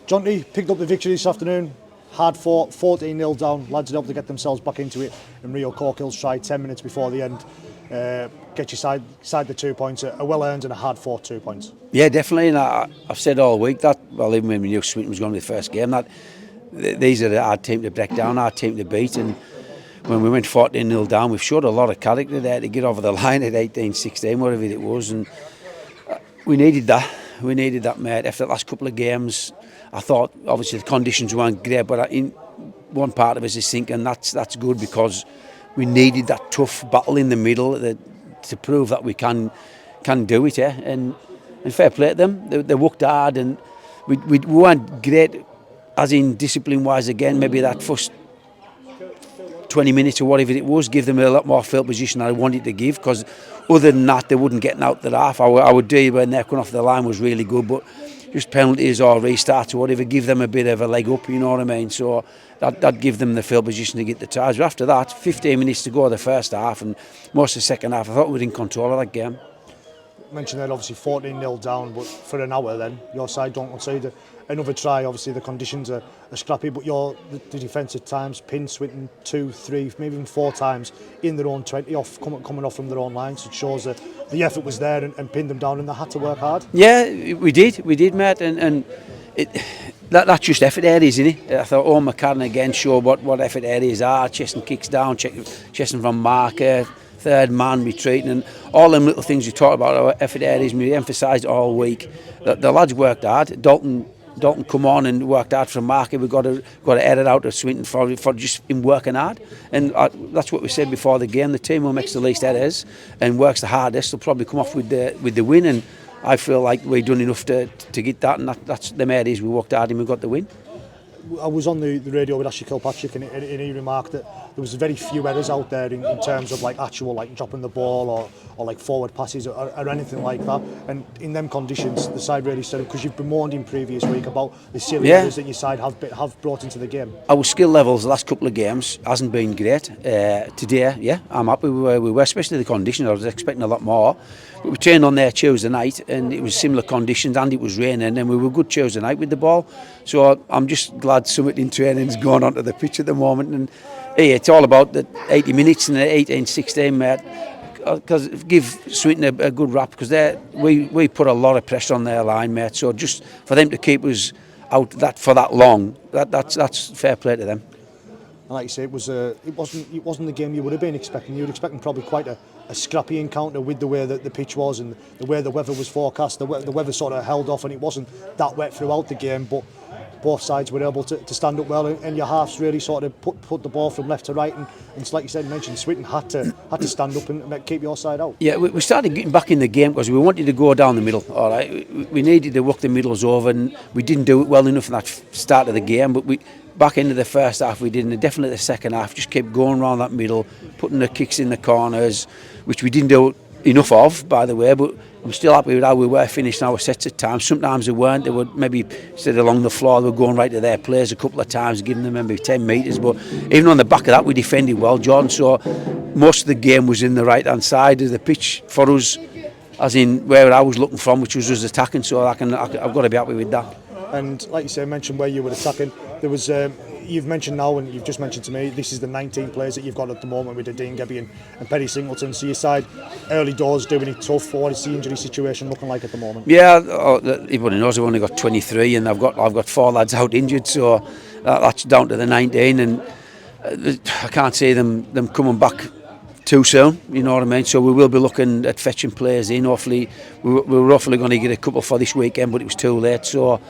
Jonty picked up the victory this afternoon, hard fought, 14-0 down. Lads are able to get themselves back into it, and Rio Corkill's tried 10 minutes before the end. Get you side the 2 points, a well-earned and a hard-fought 2 points. Yeah, definitely, and I've said all week that, well, even when we knew Swinton was going to be the first game, that these are our team to break down, our team to beat, and when we went 14-0 down, we've showed a lot of character there to get over the line at 18-16, whatever it was, and we needed that. We needed that, mate. After the last couple of games, I thought obviously the conditions weren't great, but in one part of us is thinking that's good, because we needed that tough battle in the middle to prove that we can do it. And fair play to them. They worked hard, and we weren't great, as in discipline wise. Again, maybe that first 20 minutes or whatever it was, give them a lot more field position than I wanted to give, because other than that, they wouldn't get out the half. I would do when they're coming off the line was really good, but just penalties or restarts or whatever, give them a bit of a leg up, you know what I mean? So that'd give them the field position to get the ties. But after that, 15 minutes to go the first half, and most of the second half, I thought we were in control of that game. You mentioned that obviously 14-0 down, but for an hour then, your side don't concede another try. Obviously the conditions are scrappy, but the defence at times pinned Swinton 2, 3, maybe even 4 times in their own 20, coming off from their own lines. It shows that the effort was there and pinned them down, and they had to work hard. Yeah, we did, mate, and that's just effort areas, isn't it? I thought Owen McCarran again showed what effort areas are, chasing kicks down, chasing from marker, third man retreating, and all them little things you talked about, our effort areas, we emphasised all week. The lads worked hard. Dalton come on and worked hard from marker. We've got to edit out of Swinton for just him working hard, and that's what we said before the game. The team who makes the least errors and works the hardest will probably come off with the win, and I feel like we've done enough to get that, and that's the areas we worked hard and we got the win. I was on the radio with Ashley Kilpatrick, and he remarked that there was very few errors out there in terms of like actual like dropping the ball or like forward passes or anything like that. And in them conditions, the side really stood up, because you've bemoaned in previous week about the silly errors that your side have brought into the game. Our skill levels the last couple of games hasn't been great. Today, yeah, I'm happy we were, especially the conditions. I was expecting a lot more. But we trained on there Tuesday night, and it was similar conditions, and it was raining, and we were good Tuesday night with the ball. So I'm just glad something in training's going onto the pitch at the moment. And hey, it's all about the 80 minutes and the 18-16, mate. Because give Swinton a good rap, because we put a lot of pressure on their line, mate. So just for them to keep us out for that long, that's fair play to them. And like you say, it wasn't the game you would have been expecting. You were expecting probably quite a scrappy encounter with the way that the pitch was and the way the weather was forecast. The weather sort of held off, and it wasn't that wet throughout the game, but both sides were able to stand up well, and your halves really sort of put the ball from left to right, and like you said, mentioned Swinton had to stand up and keep your side out. Yeah, we started getting back in the game because we wanted to go down the middle. All right, we needed to work the middles over, and we didn't do it well enough in that start of the game, but we back into the first half we did, and definitely the second half just kept going around that middle, putting the kicks in the corners, which we didn't do enough of, by the way, but I'm still happy with how we were finishing our sets at times. Sometimes they weren't. They would maybe, instead of along the floor, they were going right to their players a couple of times, giving them maybe 10 metres. But even on the back of that, we defended well, John. So most of the game was in the right-hand side of the pitch for us, as in where I was looking from, which was us attacking. So I've got to be happy with that. And like you say, mentioned where you were attacking. There was you've mentioned now, and you've just mentioned to me, this is the 19 players that you've got at the moment with Dean Gebby and Perry Singleton. So your side early doors doing it tough. What is the injury situation looking like at the moment? Yeah, everybody knows I've only got 23, and I've got 4 lads out injured, so that's down to the 19, and I can't see them coming back too soon, you know what I mean? So we will be looking at fetching players in. Hopefully, we were roughly going to get a couple for this weekend, but it was too late. So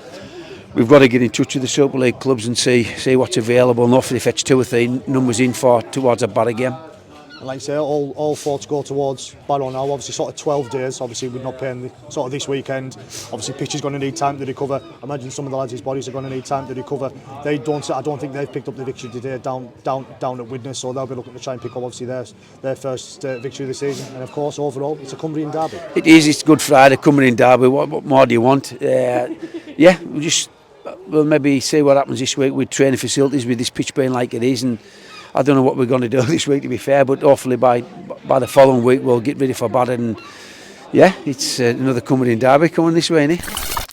we've got to get in touch with the Super League clubs and see what's available, and hopefully fetch 2 or 3 numbers in towards a Barrow game. And like I say, all thoughts go towards Barrow now. Obviously, sort of 12 days. Obviously, we're not playing sort of this weekend. Obviously, pitch is going to need time to recover. I imagine some of the lads' bodies are going to need time to recover. I don't think they've picked up the victory today down at Widnes, so they'll be looking to try and pick up obviously their first victory of the season. And of course, overall, it's a Cumbrian derby. It is. It's Good Friday, Cumbrian derby. What more do you want? Yeah, we'll maybe see what happens this week with training facilities, with this pitch being like it is, and I don't know what we're going to do this week, to be fair, but hopefully by the following week we'll get ready for Barrow, and yeah, it's another Cumbrian derby coming this way, innit?